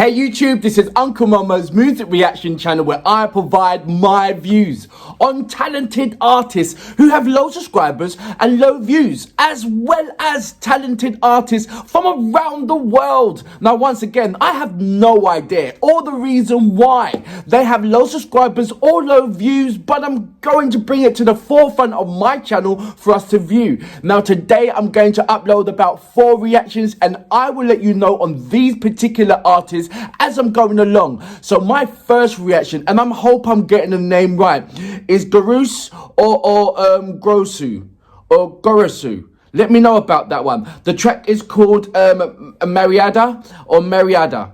Hey YouTube, this is Uncle Mama's music reaction channel where I provide my views on talented artists who have low subscribers and low views, as well as talented artists from around the world. Now once again, I have no idea or the reason why they have low subscribers or low views, but I'm going to bring it to the forefront of my channel for us to view. Now today I'm going to upload about 4 reactions and I will let you know on these particular artists as I'm going along. So my first reaction, and I hope I'm getting the name right, is GROSU or GROSU or GROSU. Let me know about that one. The track is called Miriada or Miriada.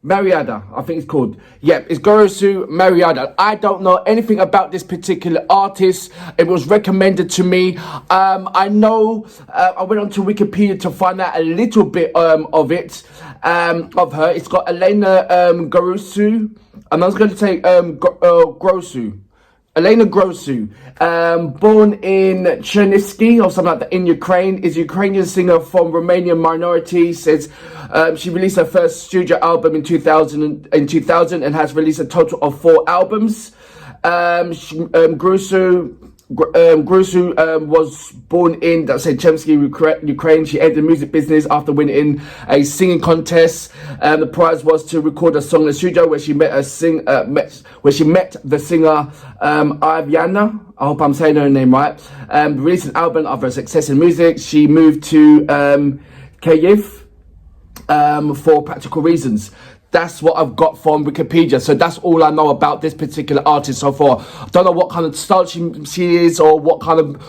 Miriada, I think it's called. Yep, it's GROSU Miriada. I don't know anything about this particular artist. It was recommended to me. I know, I went onto Wikipedia to find out a little bit of it, of her. It's got Alina GROSU, and I was going to say GROSU. Alina GROSU, born in Chernivtsi or something like that in Ukraine, is a Ukrainian singer from Romanian minority. Says she released her first studio album in 2000 and has released a total of 4 albums. GROSU was born in Chernivtsi, Ukraine. She entered the music business after winning a singing contest. The prize was to record a song in the studio where she met the singer Avyana. I hope I'm saying her name right. Released an album of her success in music. She moved to Kyiv for practical reasons. That's what I've got from Wikipedia. So that's all I know about this particular artist so far. I don't know what kind of style she is or what kind of...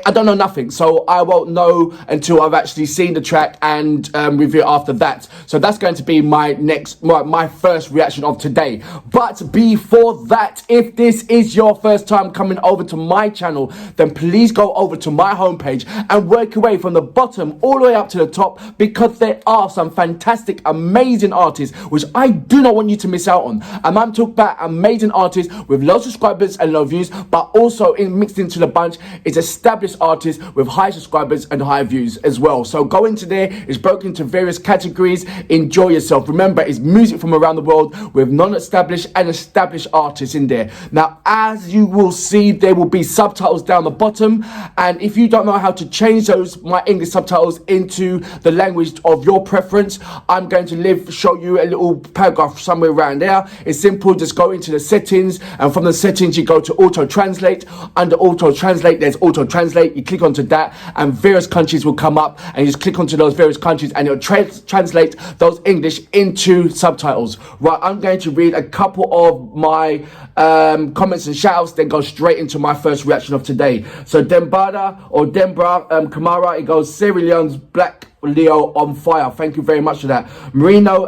I don't know nothing, so I won't know until I've actually seen the track and review it after that. So that's going to be my first reaction of today. But before that, if this is your first time coming over to my channel, then please go over to my homepage and work your way from the bottom all the way up to the top, because there are some fantastic, amazing artists which I do not want you to miss out on. And I'm talking about amazing artists with low subscribers and low views, but also mixed into the bunch is established artists with high subscribers and high views as well. So go into there, it's broken into various categories. Enjoy yourself. Remember, it's music from around the world with non-established and established artists in there. Now, as you will see, there will be subtitles down the bottom, and if you don't know how to change those, my English subtitles, into the language of your preference, I'm going to show you a little paragraph somewhere around there. It's simple. Just go into the settings, and from the settings you go to auto translate. Under auto translate, there's auto translate. You click onto that and various countries will come up, and you just click onto those various countries and it'll translate those English into subtitles. Right, I'm going to read a couple of my comments and shoutouts, then go straight into my first reaction of today. So Dembara or Dembra Kamara, it goes, Sierra Leone's Black Leo on fire. Thank you very much for that. Marino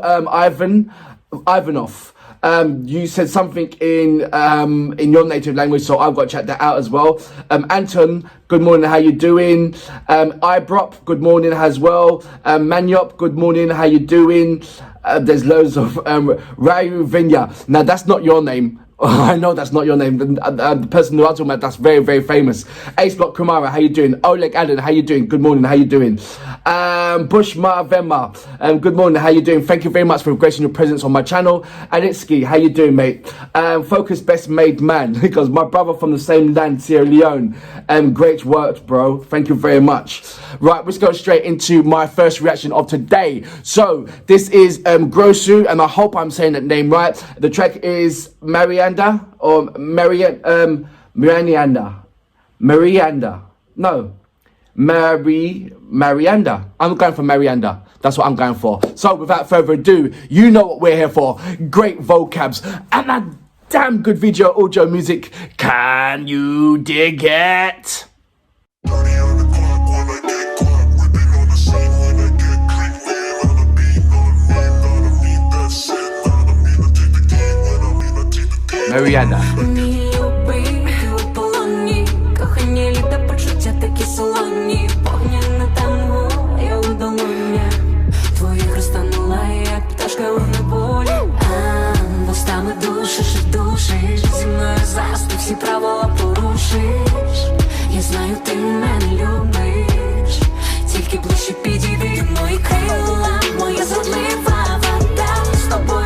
Ivanov. You said something in your native language, so I've got to check that out as well. Anton, good morning, how you doing? Ibrop, good morning as well. Manyop, good morning, how you doing? There's loads of Rayu Vinya. Now that's not your name. I know that's not your name. The person who I'm talking about, that's very, very famous. Ace Block Kumara, how you doing? Oleg Allen, how you doing? Good morning, how you doing? Bushma Vema, good morning, how you doing? Thank you very much for gracing your presence on my channel. Alitsky, how you doing, mate? Focus Best Made Man, because my brother from the same land, Sierra Leone. Great work, bro. Thank you very much. Right, let's go straight into my first reaction of today. So this is GROSU, and I hope I'm saying that name right. The track is Mirianda or Mirianda. No. Marianda. I'm going for Marianda. That's what I'm going for. So without further ado, you know what we're here for. Great vocabs and a damn good video audio music. Can you dig it? Міріада. Мій любий, ти у полоні, кохання літа, почуття такі солоні, вогняне танго, я у долонях, твоїх розтанула, як пташка у неволі, вустами душиш і душиш, зі мною заступ, всі правила порушиш, я знаю, ти мене любиш, тільки ближче підійди, мої крила, моя зрадлива вода, з тобою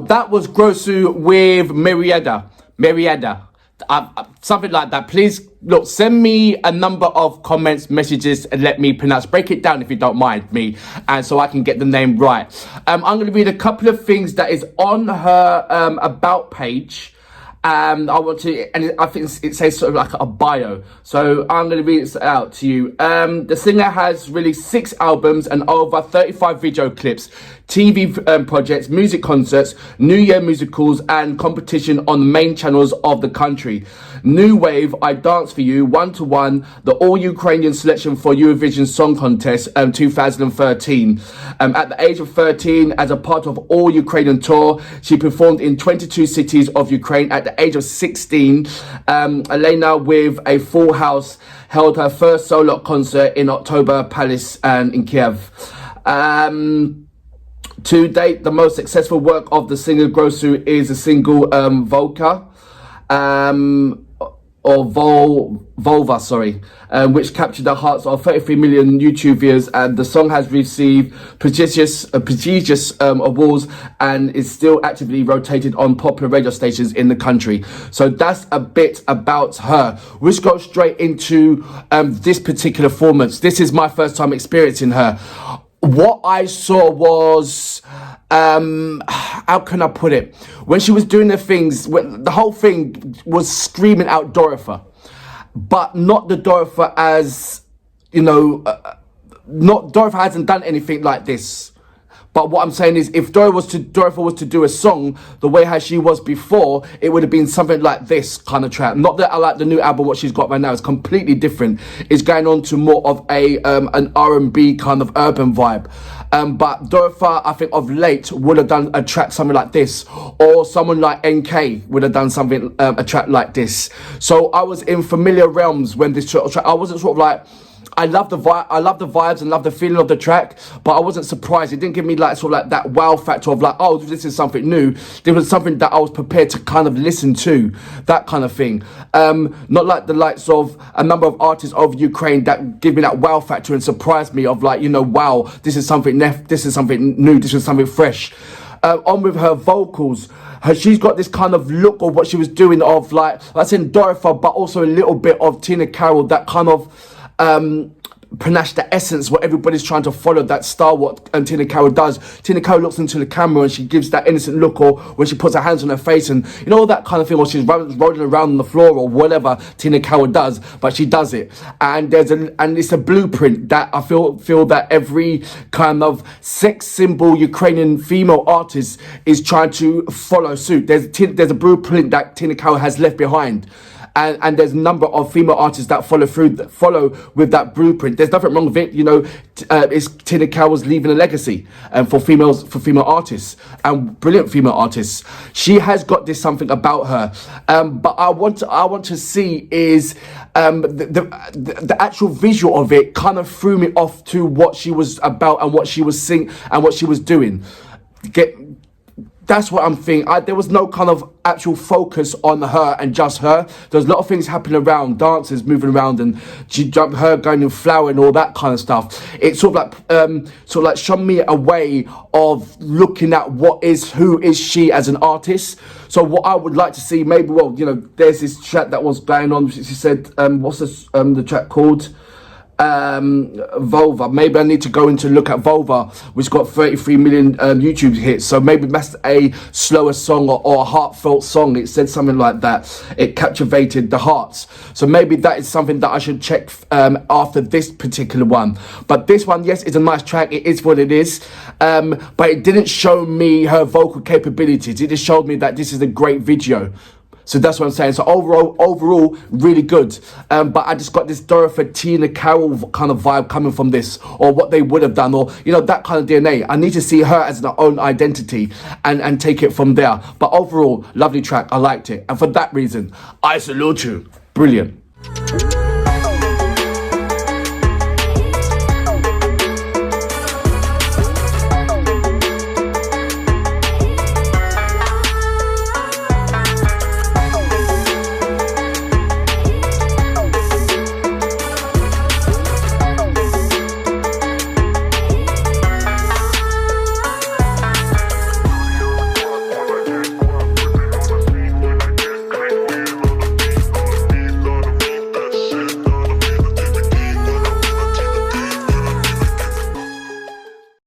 that was Grosu with Miriada. Something like that. Please, look, send me a number of comments, messages, and let me pronounce. Break it down if you don't mind me, and so I can get the name right. I'm going to read a couple of things that is on her about page. I want to, and I think it says sort of like a bio. So I'm going to read it out to you. The singer has released 6 albums and over 35 video clips, TV projects, music concerts, New Year musicals, and competition on the main channels of the country. New Wave, I Dance For You, 1-to-1, the all-Ukrainian selection for Eurovision Song Contest 2013. At the age of 13, as a part of all-Ukrainian tour, she performed in 22 cities of Ukraine. At the age of 16, Elena, with a full house, held her first solo concert in October Palace and in Kiev. To date, the most successful work of the singer Gросу is the single Volka, which captured the hearts of 33 million YouTube viewers, and the song has received prestigious awards and is still actively rotated on popular radio stations in the country. So that's a bit about her. Let's go straight into this particular performance. This is my first time experiencing her. What I saw was, how can I put it? When she was doing the things, the whole thing was screaming out DOROFEEVA, but not the DOROFEEVA as, you know, not DOROFEEVA hasn't done anything like this. But what I'm saying is, if DOROFEEVA was to do a song the way how she was before, it would have been something like this kind of track. Not that I like the new album, what she's got right now. It's completely different. It's going on to more of a an R&B kind of urban vibe. But DOROFEEVA, I think of late, would have done a track something like this, or someone like NK would have done something a track like this. So I was in familiar realms when this track. I wasn't sort of like, I love the vibe, I love the vibes and love the feeling of the track, but I wasn't surprised. It didn't give me like sort of like that wow factor of like, oh, this is something new. There was something that I was prepared to kind of listen to, that kind of thing. Not like the likes of a number of artists of Ukraine that give me that wow factor and surprise me of like, you know, wow, this is something this is something new, this is something fresh. On with her vocals. She's got this kind of look of what she was doing of like, that's in DOROFEEVA, but also a little bit of Tina Carroll, that kind of panache, the essence, what everybody's trying to follow, that style what Tina Carroll does. Tina Carroll looks into the camera and she gives that innocent look, or when she puts her hands on her face and, you know, all that kind of thing, or she's rolling around on the floor or whatever Tina Carroll does, but she does it. And it's a blueprint that I feel that every kind of sex symbol Ukrainian female artist is trying to follow suit. There's a blueprint that Tina Carroll has left behind. And there's a number of female artists that follow with that blueprint. There's nothing wrong with it, you know. It's Tina Carroll's leaving a legacy for female artists, and brilliant female artists. She has got this something about her. But I want to see is the actual visual of it kind of threw me off to what she was about and what she was singing and what she was doing. That's what I'm thinking. There was no kind of actual focus on her and just her. There's a lot of things happening around, dancers moving around, and her going in flower and all that kind of stuff. It sort of like showed me a way of looking at who is she as an artist. So what I would like to see, maybe, well, you know, there's this track that was going on. She said, what's this, the track called? Vulva. Maybe I need to go in to look at Vulva, which got 33 million YouTube hits. So maybe that's a slower song or a heartfelt song. It said something like that. It captivated the hearts. So maybe that is something that I should check after this particular one. But this one, yes, is a nice track. It is what it is. But it didn't show me her vocal capabilities. It just showed me that this is a great video. So that's what I'm saying. So overall, really good. But I just got this DOROFEEVA, Tina Carroll kind of vibe coming from this, or what they would have done, or, you know, that kind of DNA. I need to see her as her own identity and take it from there. But overall, lovely track. I liked it. And for that reason, I salute you. Brilliant.